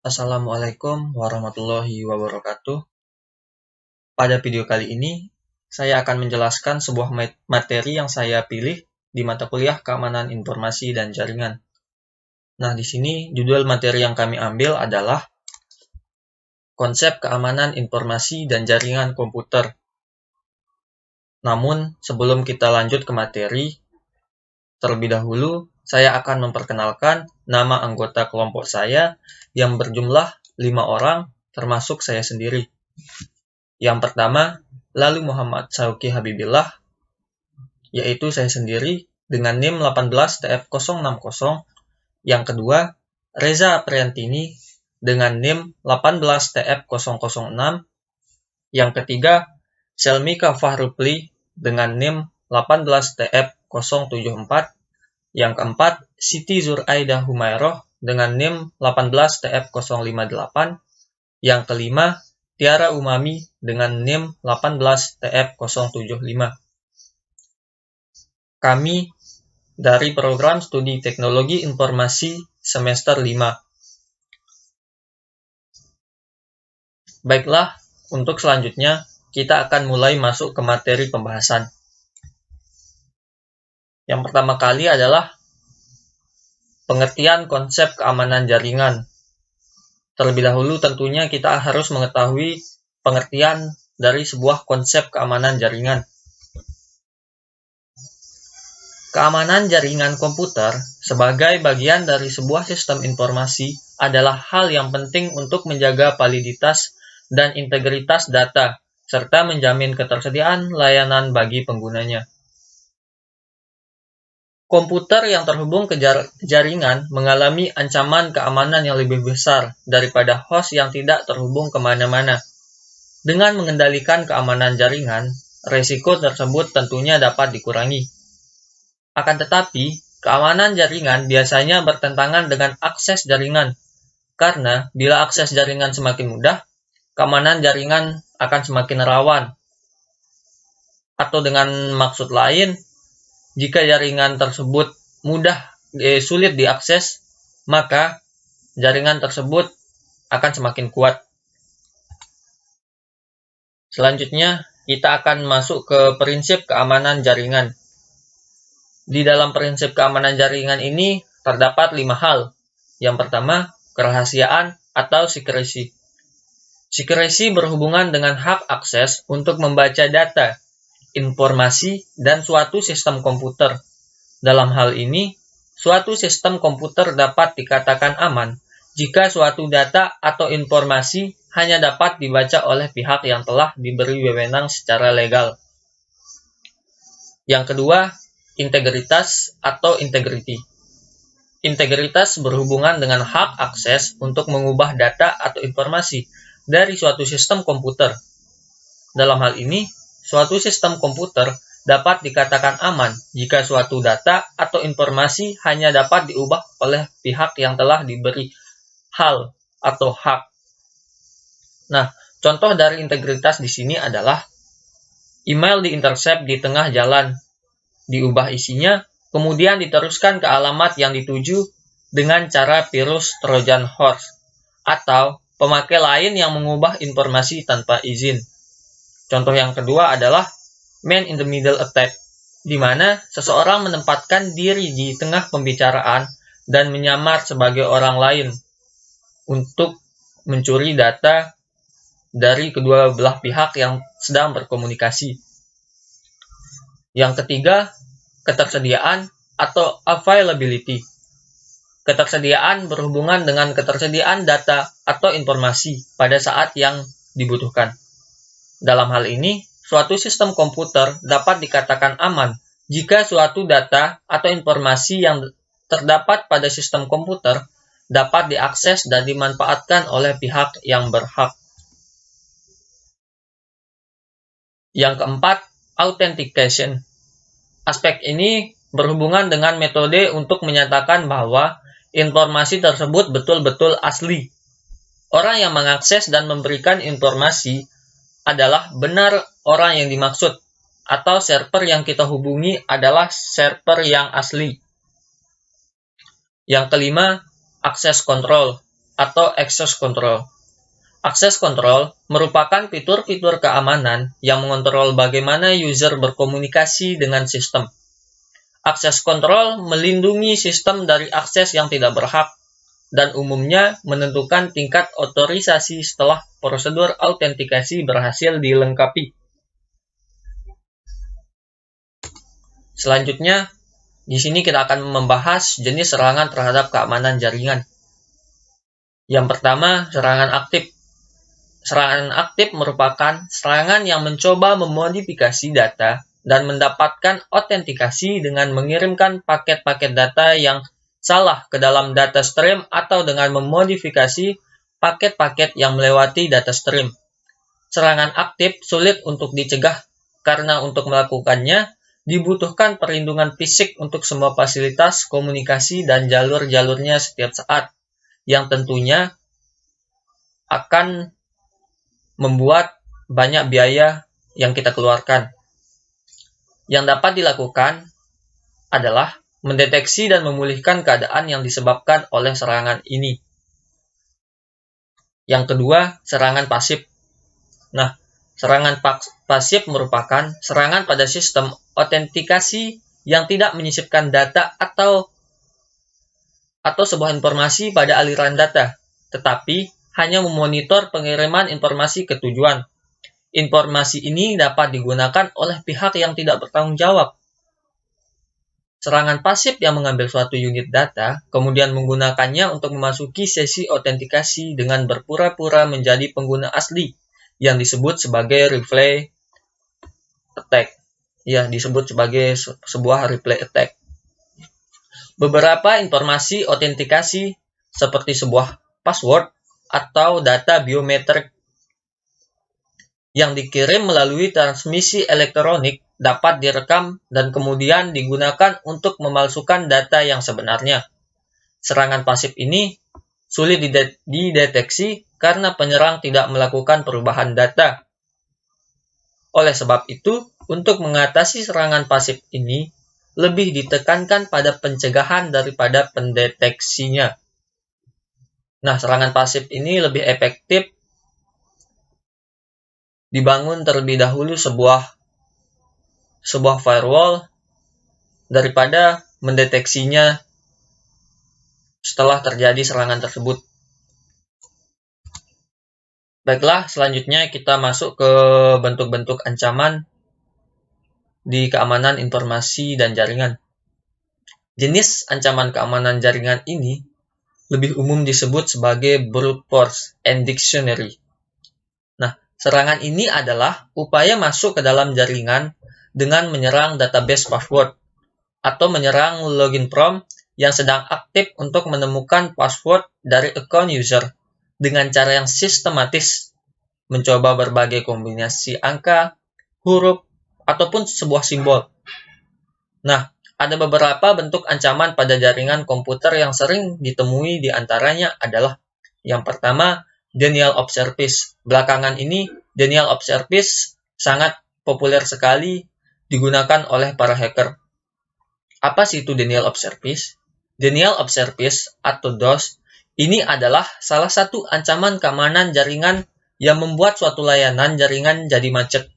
Assalamualaikum warahmatullahi wabarakatuh. Pada video kali ini, saya akan menjelaskan sebuah materi yang saya pilih di mata kuliah Keamanan Informasi dan Jaringan. Nah, di sini judul materi yang kami ambil adalah Konsep Keamanan Informasi dan Jaringan Komputer. Namun, sebelum kita lanjut ke materi, terlebih dahulu saya akan memperkenalkan nama anggota kelompok saya yang berjumlah 5 orang, termasuk saya sendiri. Yang pertama, Lalu Muhammad Sauki Habibillah, yaitu saya sendiri dengan NIM 18TF060. Yang kedua, Reza Priantini dengan NIM 18TF006. Yang ketiga, Selmika Fahrupli dengan NIM 18TF074. Yang keempat, Siti Zuraida Humairoh dengan NIM 18TF058. Yang kelima, Tiara Umami dengan NIM 18TF075. Kami dari Program Studi Teknologi Informasi semester 5. Baiklah, untuk selanjutnya kita akan mulai masuk ke materi pembahasan. Yang pertama kali adalah pengertian konsep keamanan jaringan. Terlebih dahulu tentunya kita harus mengetahui pengertian dari sebuah konsep keamanan jaringan. Keamanan jaringan komputer sebagai bagian dari sebuah sistem informasi adalah hal yang penting untuk menjaga validitas dan integritas data, serta menjamin ketersediaan layanan bagi penggunanya. Komputer yang terhubung ke jaringan mengalami ancaman keamanan yang lebih besar daripada host yang tidak terhubung kemana-mana. Dengan mengendalikan keamanan jaringan, resiko tersebut tentunya dapat dikurangi. Akan tetapi, keamanan jaringan biasanya bertentangan dengan akses jaringan, karena bila akses jaringan semakin mudah, keamanan jaringan akan semakin rawan. Atau dengan maksud lain, jika jaringan tersebut sulit diakses, maka jaringan tersebut akan semakin kuat. Selanjutnya, kita akan masuk ke prinsip keamanan jaringan. Di dalam prinsip keamanan jaringan ini terdapat 5 hal. Yang pertama, kerahasiaan atau secrecy. Secrecy berhubungan dengan hak akses untuk membaca data, informasi, dan suatu sistem komputer. Dalam hal ini, suatu sistem komputer dapat dikatakan aman jika suatu data atau informasi hanya dapat dibaca oleh pihak yang telah diberi wewenang secara legal. Yang kedua, integritas atau integrity. Integritas berhubungan dengan hak akses untuk mengubah data atau informasi dari suatu sistem komputer. Dalam hal ini, suatu sistem komputer dapat dikatakan aman jika suatu data atau informasi hanya dapat diubah oleh pihak yang telah diberi hal atau hak. Nah, contoh dari integritas di sini adalah email diintercept di tengah jalan, diubah isinya, kemudian diteruskan ke alamat yang dituju dengan cara virus Trojan horse, atau pemakai lain yang mengubah informasi tanpa izin. Contoh yang kedua adalah man-in-the-middle attack, di mana seseorang menempatkan diri di tengah pembicaraan dan menyamar sebagai orang lain untuk mencuri data dari kedua belah pihak yang sedang berkomunikasi. Yang ketiga, ketersediaan atau availability. Ketersediaan berhubungan dengan ketersediaan data atau informasi pada saat yang dibutuhkan. Dalam hal ini, suatu sistem komputer dapat dikatakan aman jika suatu data atau informasi yang terdapat pada sistem komputer dapat diakses dan dimanfaatkan oleh pihak yang berhak. Yang keempat, authentication. Aspek ini berhubungan dengan metode untuk menyatakan bahwa informasi tersebut betul-betul asli. Orang yang mengakses dan memberikan informasi adalah benar orang yang dimaksud, atau server yang kita hubungi adalah server yang asli. Yang kelima, akses control. atau access control. Access control merupakan fitur-fitur keamanan yang mengontrol bagaimana user berkomunikasi dengan sistem. Access control melindungi sistem dari akses yang tidak berhak dan umumnya menentukan tingkat otorisasi setelah prosedur autentikasi berhasil dilengkapi. Selanjutnya, di sini kita akan membahas jenis serangan terhadap keamanan jaringan. Yang pertama, serangan aktif. Serangan aktif merupakan serangan yang mencoba memodifikasi data dan mendapatkan autentikasi dengan mengirimkan paket-paket data yang salah ke dalam data stream atau dengan memodifikasi paket-paket yang melewati data stream. Serangan aktif sulit untuk dicegah karena untuk melakukannya dibutuhkan perlindungan fisik untuk semua fasilitas komunikasi dan jalur-jalurnya setiap saat, yang tentunya akan membuat banyak biaya yang kita keluarkan. Yang dapat dilakukan adalah mendeteksi dan memulihkan keadaan yang disebabkan oleh serangan ini. Yang kedua, serangan pasif. Nah, serangan pasif merupakan serangan pada sistem autentikasi yang tidak menyisipkan data atau sebuah informasi pada aliran data, tetapi hanya memonitor pengiriman informasi ke tujuan. Informasi ini dapat digunakan oleh pihak yang tidak bertanggung jawab. Serangan pasif yang mengambil suatu unit data, kemudian menggunakannya untuk memasuki sesi autentikasi dengan berpura-pura menjadi pengguna asli, yang disebut sebagai replay attack. Ya, disebut sebagai sebuah replay attack. Beberapa informasi autentikasi seperti sebuah password atau data biometrik yang dikirim melalui transmisi elektronik dapat direkam dan kemudian digunakan untuk memalsukan data yang sebenarnya. Serangan pasif ini sulit dideteksi karena penyerang tidak melakukan perubahan data. Oleh sebab itu, untuk mengatasi serangan pasif ini, lebih ditekankan pada pencegahan daripada pendeteksinya. Nah, serangan pasif ini lebih efektif dibangun terlebih dahulu sebuah firewall daripada mendeteksinya setelah terjadi serangan tersebut. Baiklah, selanjutnya kita masuk ke bentuk-bentuk ancaman di keamanan informasi dan jaringan. Jenis ancaman keamanan jaringan ini lebih umum disebut sebagai brute force and dictionary. Nah, serangan ini adalah upaya masuk ke dalam jaringan dengan menyerang database password atau menyerang login prompt yang sedang aktif untuk menemukan password dari account user dengan cara yang sistematis, mencoba berbagai kombinasi angka, huruf, ataupun sebuah simbol. Nah, ada beberapa bentuk ancaman pada jaringan komputer yang sering ditemui, di antaranya adalah yang pertama, denial of service. Belakangan ini, denial of service sangat populer sekali digunakan oleh para hacker. Apa sih itu denial of service? Denial of service atau DOS ini adalah salah satu ancaman keamanan jaringan yang membuat suatu layanan jaringan jadi macet.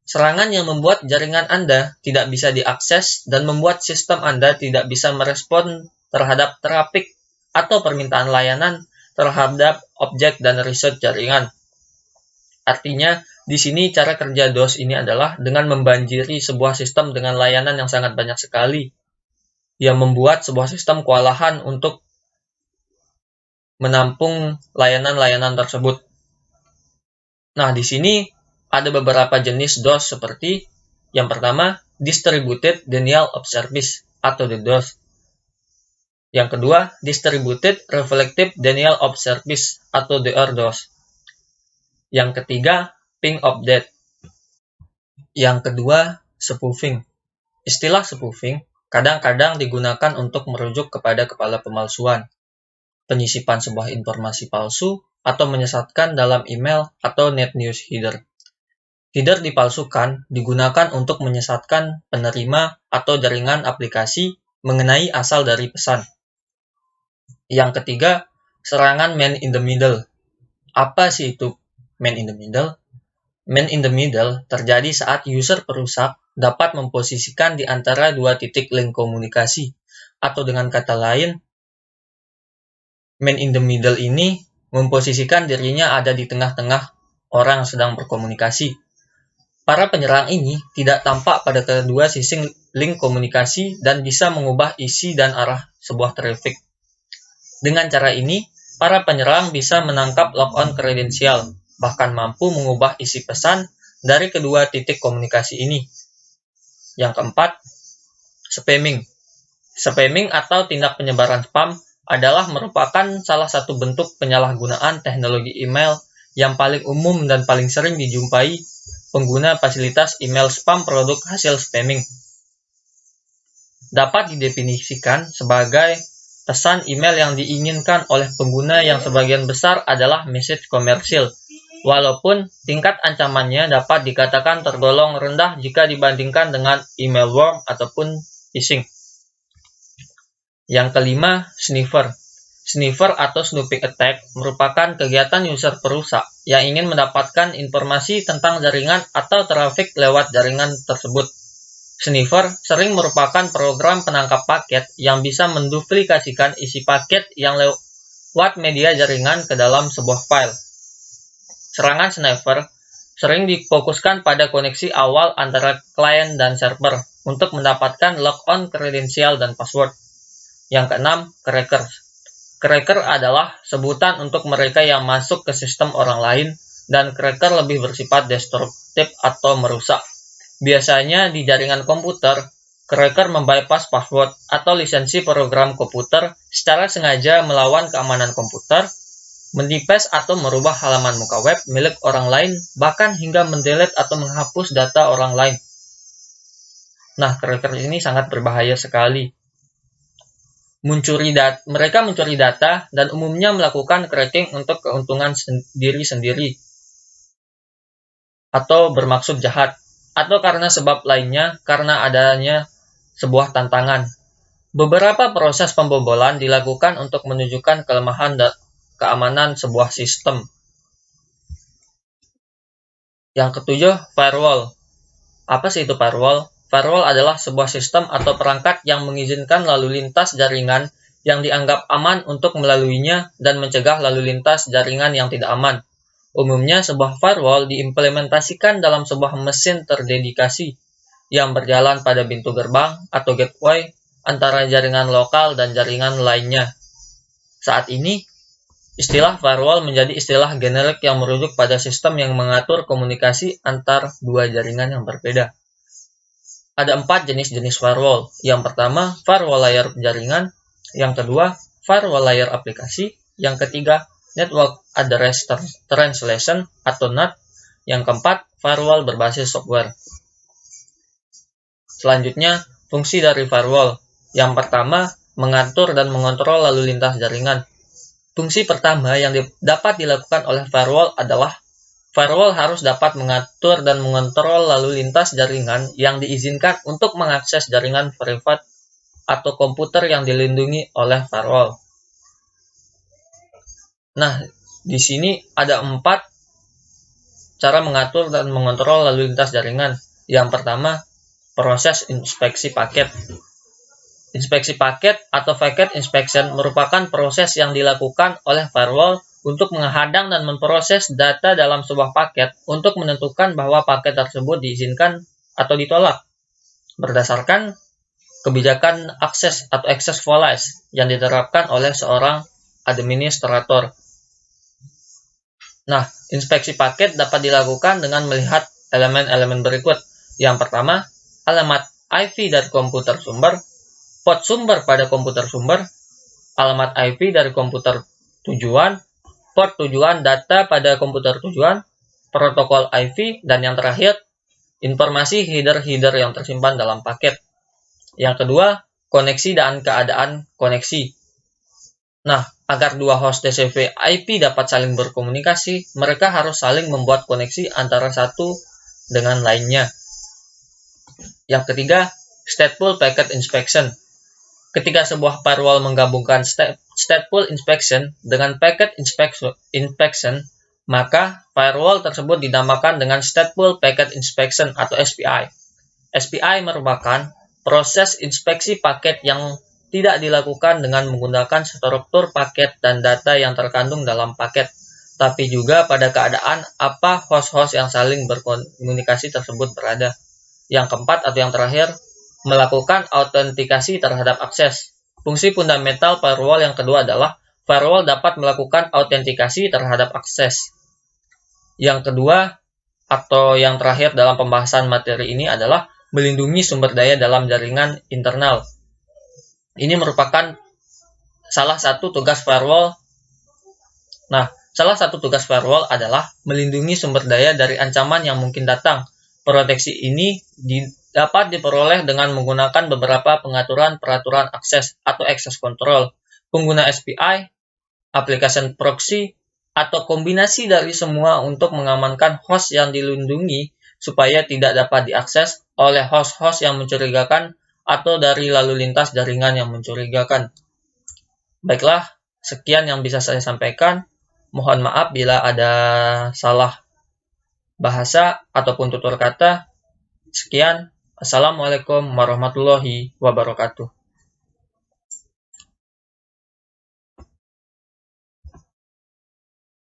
Serangan yang membuat jaringan Anda tidak bisa diakses dan membuat sistem Anda tidak bisa merespon terhadap trafik atau permintaan layanan terhadap objek dan resource jaringan. Artinya, di sini cara kerja DOS ini adalah dengan membanjiri sebuah sistem dengan layanan yang sangat banyak sekali, yang membuat sebuah sistem kewalahan untuk menampung layanan-layanan tersebut. Nah, di sini ada beberapa jenis DOS seperti yang pertama, Distributed Denial of Service atau DDoS. Yang kedua, Distributed Reflective Denial of Service atau DRDoS. Yang ketiga, Ping of Death. Yang kedua, spoofing. Istilah spoofing kadang-kadang digunakan untuk merujuk kepada kepala pemalsuan, penyisipan sebuah informasi palsu, atau menyesatkan dalam email atau net news header. Header dipalsukan digunakan untuk menyesatkan penerima atau jaringan aplikasi mengenai asal dari pesan. Yang ketiga, Serangan man in the middle. Apa sih itu man in the middle? Man in the middle terjadi saat user perusak dapat memposisikan di antara dua titik link komunikasi, atau dengan kata lain, man in the middle ini memposisikan dirinya ada di tengah-tengah orang sedang berkomunikasi. Para penyerang ini tidak tampak pada kedua sisi link komunikasi dan bisa mengubah isi dan arah sebuah traffic. Dengan cara ini, para penyerang bisa menangkap logon kredensial, bahkan mampu mengubah isi pesan dari kedua titik komunikasi ini. Yang keempat, spamming. Spamming atau tindak penyebaran spam adalah merupakan salah satu bentuk penyalahgunaan teknologi email yang paling umum dan paling sering dijumpai pengguna fasilitas email spam produk hasil spamming. Dapat didefinisikan sebagai pesan email yang diinginkan oleh pengguna yang sebagian besar adalah message komersil, walaupun tingkat ancamannya dapat dikatakan tergolong rendah jika dibandingkan dengan email worm ataupun phishing. Yang kelima, sniffer. Sniffer atau snooping attack merupakan kegiatan user perusak yang ingin mendapatkan informasi tentang jaringan atau trafik lewat jaringan tersebut. Sniffer sering merupakan program penangkap paket yang bisa menduplikasikan isi paket yang lewat media jaringan ke dalam sebuah file. Serangan sniffer sering difokuskan pada koneksi awal antara klien dan server untuk mendapatkan logon kredensial dan password. Yang keenam, crackers. Cracker adalah sebutan untuk mereka yang masuk ke sistem orang lain, dan cracker lebih bersifat destruktif atau merusak. Biasanya di jaringan komputer, cracker membypass password atau lisensi program komputer secara sengaja melawan keamanan komputer, mendepaste atau merubah halaman muka web milik orang lain, bahkan hingga mendelete atau menghapus data orang lain. Nah, cracker ini sangat berbahaya sekali. Mereka mencuri data dan umumnya melakukan cracking untuk keuntungan diri sendiri atau bermaksud jahat, atau karena sebab lainnya karena adanya sebuah tantangan. Beberapa proses pembobolan dilakukan untuk menunjukkan kelemahan dan keamanan sebuah sistem. Yang ketujuh, firewall. Apa sih itu firewall? Firewall adalah sebuah sistem atau perangkat yang mengizinkan lalu lintas jaringan yang dianggap aman untuk melaluinya dan mencegah lalu lintas jaringan yang tidak aman. Umumnya, sebuah firewall diimplementasikan dalam sebuah mesin terdedikasi yang berjalan pada pintu gerbang atau gateway antara jaringan lokal dan jaringan lainnya. Saat ini, istilah firewall menjadi istilah generik yang merujuk pada sistem yang mengatur komunikasi antar dua jaringan yang berbeda. Ada 4 jenis-jenis firewall. Yang pertama, firewall layer jaringan. Yang kedua, firewall layer aplikasi. Yang ketiga, network address translation atau NAT. Yang keempat, firewall berbasis software. Selanjutnya, fungsi dari firewall. Yang pertama, mengatur dan mengontrol lalu lintas jaringan. Fungsi pertama yang dapat dilakukan oleh firewall adalah firewall harus dapat mengatur dan mengontrol lalu lintas jaringan yang diizinkan untuk mengakses jaringan privat atau komputer yang dilindungi oleh firewall. Nah, di sini ada 4 cara mengatur dan mengontrol lalu lintas jaringan. Yang pertama, proses inspeksi paket. Inspeksi paket atau packet inspection merupakan proses yang dilakukan oleh firewall untuk menghadang dan memproses data dalam sebuah paket untuk menentukan bahwa paket tersebut diizinkan atau ditolak berdasarkan kebijakan akses atau access policy yang diterapkan oleh seorang administrator. Nah, inspeksi paket dapat dilakukan dengan melihat elemen-elemen berikut. Yang pertama, alamat IP dari komputer sumber, port sumber pada komputer sumber, alamat IP dari komputer tujuan, port tujuan data pada komputer tujuan, protokol IP, dan yang terakhir, informasi header-header yang tersimpan dalam paket. Yang kedua, koneksi dan keadaan koneksi. Nah, agar dua host TCP IP dapat saling berkomunikasi, mereka harus saling membuat koneksi antara satu dengan lainnya. Yang ketiga, stateful packet inspection. Ketika sebuah firewall menggabungkan stateful inspection dengan packet inspection, maka firewall tersebut dinamakan dengan stateful packet inspection atau SPI. SPI merupakan proses inspeksi paket yang tidak dilakukan dengan menggunakan struktur paket dan data yang terkandung dalam paket, tapi juga pada keadaan apa host-host yang saling berkomunikasi tersebut berada. Yang keempat atau yang terakhir, melakukan autentikasi terhadap akses. Fungsi fundamental firewall yang kedua adalah firewall dapat melakukan autentikasi terhadap akses. Yang kedua atau yang terakhir dalam pembahasan materi ini adalah melindungi sumber daya dalam jaringan internal. Ini merupakan salah satu tugas firewall. Nah, salah satu tugas firewall adalah melindungi sumber daya dari ancaman yang mungkin datang. Proteksi ini dapat diperoleh dengan menggunakan beberapa peraturan akses atau access control, pengguna SPI, application proxy, atau kombinasi dari semua untuk mengamankan host yang dilindungi supaya tidak dapat diakses oleh host-host yang mencurigakan atau dari lalu lintas jaringan yang mencurigakan. Baiklah, sekian yang bisa saya sampaikan. Mohon maaf bila ada salah bahasa ataupun tutur kata. Sekian. Assalamualaikum warahmatullahi wabarakatuh.